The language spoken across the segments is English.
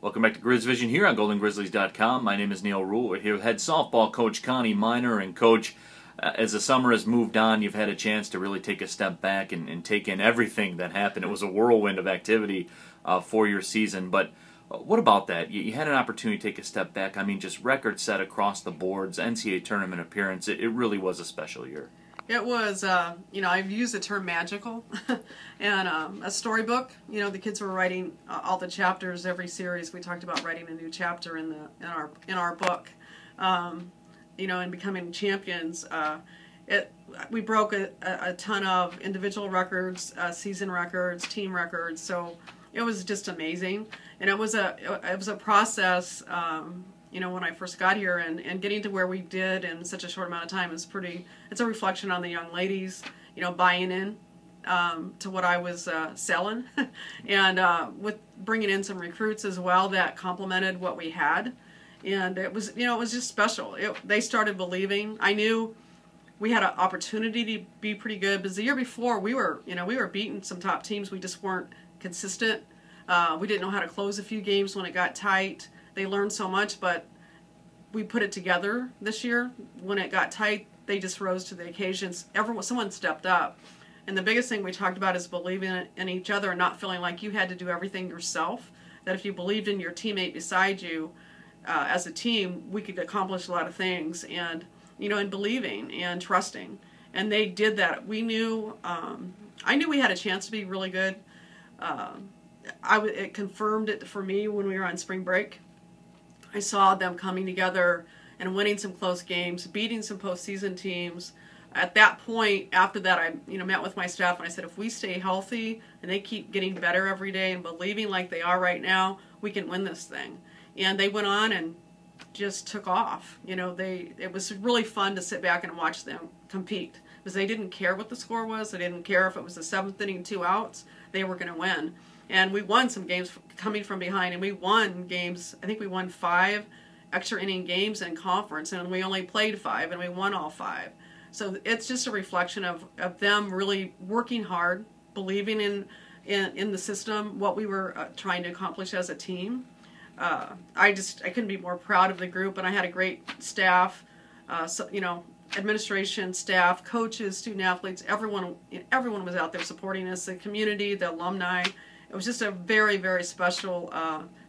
Welcome back to Grizz Vision here on GoldenGrizzlies.com. My name is Neal Ruhl. We're here with head softball coach Connie Miner. And Coach, as the summer has moved on, you've had a chance to really take a step back and take in everything that happened. It was a whirlwind of activity for your season. But what about that? You had an opportunity to take a step back. I mean, just records set across the boards, NCAA tournament appearance. It really was a special year. It was, I've used the term magical, and a storybook. The kids were writing all the chapters every series. We talked about writing a new chapter in our book, and becoming champions. We broke a ton of individual records, season records, team records. So it was just amazing, and it was a process. When I first got here and getting to where we did in such a short amount of time it's a reflection on the young ladies, buying in to what I was selling and with bringing in some recruits as well that complemented what we had. And it was just special. They started believing. I knew we had an opportunity to be pretty good because the year before we were beating some top teams. We just weren't consistent. We didn't know how to close a few games when it got tight. They learned so much, but we put it together this year. When it got tight, they just rose to the occasions. Someone stepped up. And the biggest thing we talked about is believing in each other and not feeling like you had to do everything yourself. That if you believed in your teammate beside you, as a team, we could accomplish a lot of things. And, in believing and trusting. And they did that. I knew we had a chance to be really good. It confirmed it for me when we were on spring break. I saw them coming together and winning some close games, beating some postseason teams. At that point, after that, I met with my staff and I said, if we stay healthy and they keep getting better every day and believing like they are right now, we can win this thing. And they went on and just took off. It was really fun to sit back and watch them compete because they didn't care what the score was. They didn't care if it was the 7th inning, 2 outs. They were going to win. And we won some games coming from behind, and we won games. I think we won 5 extra inning games in conference, and we only played 5, and we won all 5. So it's just a reflection of them really working hard, believing in the system, what we were trying to accomplish as a team. I couldn't be more proud of the group, and I had a great staff, administration, staff, coaches, student athletes. Everyone was out there supporting us, the community, the alumni. It was just a very, very special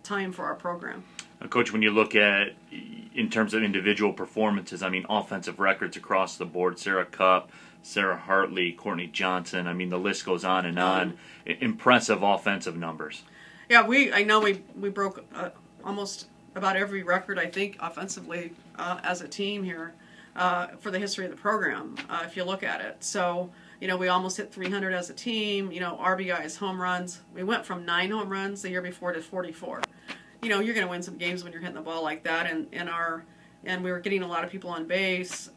time for our program. Coach, when you look at, in terms of individual performances, I mean, offensive records across the board, Sarah Cupp, Sarah Hartley, Courtney Johnson, I mean, the list goes on and on. Impressive offensive numbers. Yeah, I know we broke almost about every record, I think, offensively as a team here for the history of the program, if you look at it. So, we almost hit 300 as a team. RBIs, home runs. We went from 9 home runs the year before to 44. You're going to win some games when you're hitting the ball like that. And we were getting a lot of people on base.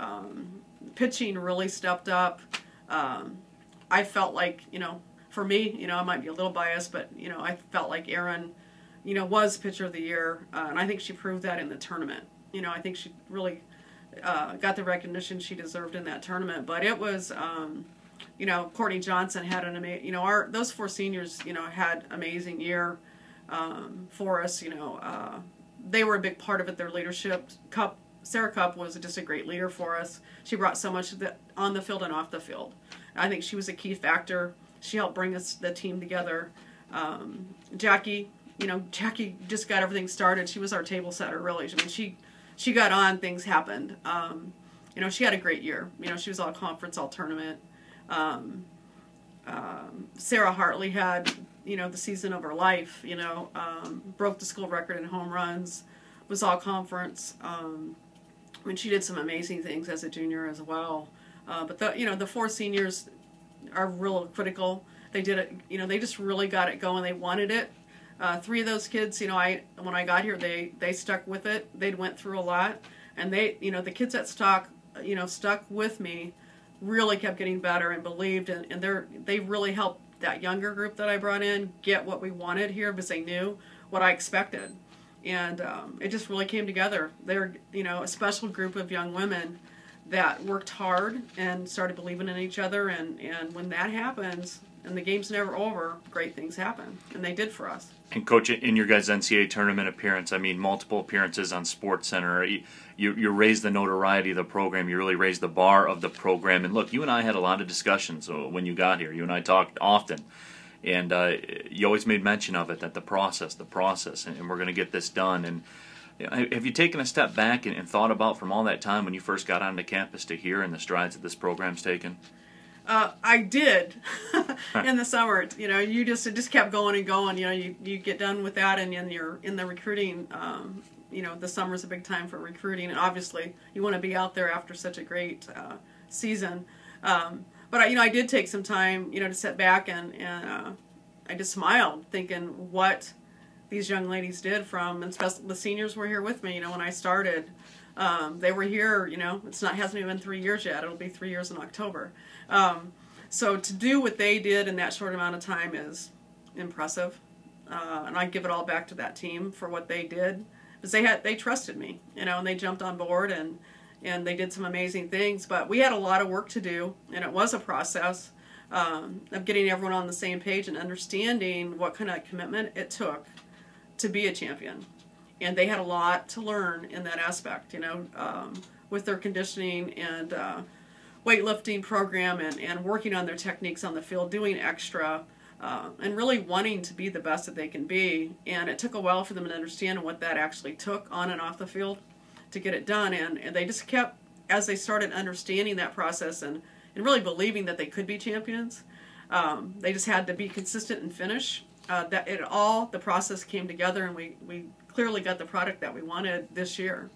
Pitching really stepped up. I felt like, for me, I might be a little biased, but, I felt like Erin, was pitcher of the year. And I think she proved that in the tournament. I think she really got the recognition she deserved in that tournament. But it was... Courtney Johnson had an amazing, those 4 seniors, had amazing year for us. They were a big part of it, their leadership. Sarah Cupp was just a great leader for us. She brought so much on the field and off the field. I think she was a key factor. She helped bring the team together. Jackie just got everything started. She was our table setter, really. I mean, she got on, things happened. She had a great year. She was all conference, all tournament. Sarah Hartley had, the season of her life, broke the school record in home runs, was all conference. She did some amazing things as a junior as well. But the 4 seniors are real critical. They did it, they just really got it going. They wanted it. 3 of those kids, when I got here, they stuck with it. They went through a lot, and the kids that stuck with me really kept getting better and believed, and they really helped that younger group that I brought in get what we wanted here because they knew what I expected. And it just really came together. They're, a special group of young women that worked hard and started believing in each other, and when that happens, and the game's never over, great things happen, and they did for us. And Coach, in your guys' NCAA tournament appearance, I mean, multiple appearances on SportsCenter, you raised the notoriety of the program, you really raised the bar of the program. And look, you and I had a lot of discussions when you got here. You and I talked often, and you always made mention of it, that the process, and we're going to get this done. And have you taken a step back and thought about, from all that time when you first got onto campus to here, and the strides that this program's taken? I did in the summer. You just kept going and going. You get done with that, and then you're in the recruiting. The summer's a big time for recruiting, and obviously you want to be out there after such a great season. But I did take some time, to sit back and I just smiled, thinking what these young ladies did and especially the seniors were here with me. When I started, they were here. Hasn't even been 3 years yet. It'll be 3 years in October. So to do what they did in that short amount of time is impressive, and I give it all back to that team for what they did, because they trusted me, and they jumped on board and they did some amazing things. But we had a lot of work to do, and it was a process of getting everyone on the same page and understanding what kind of commitment it took to be a champion. And they had a lot to learn in that aspect, with their conditioning and weightlifting program and working on their techniques on the field, doing extra, and really wanting to be the best that they can be. And it took a while for them to understand what that actually took on and off the field to get it done. And they just kept, as they started understanding that process and really believing that they could be champions, they just had to be consistent and finish. The process came together, and we clearly got the product that we wanted this year.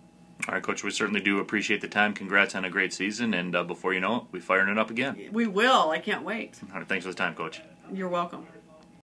All right, Coach, we certainly do appreciate the time. Congrats on a great season, and before you know it, we're firing it up again. We will. I can't wait. All right, thanks for the time, Coach. You're welcome.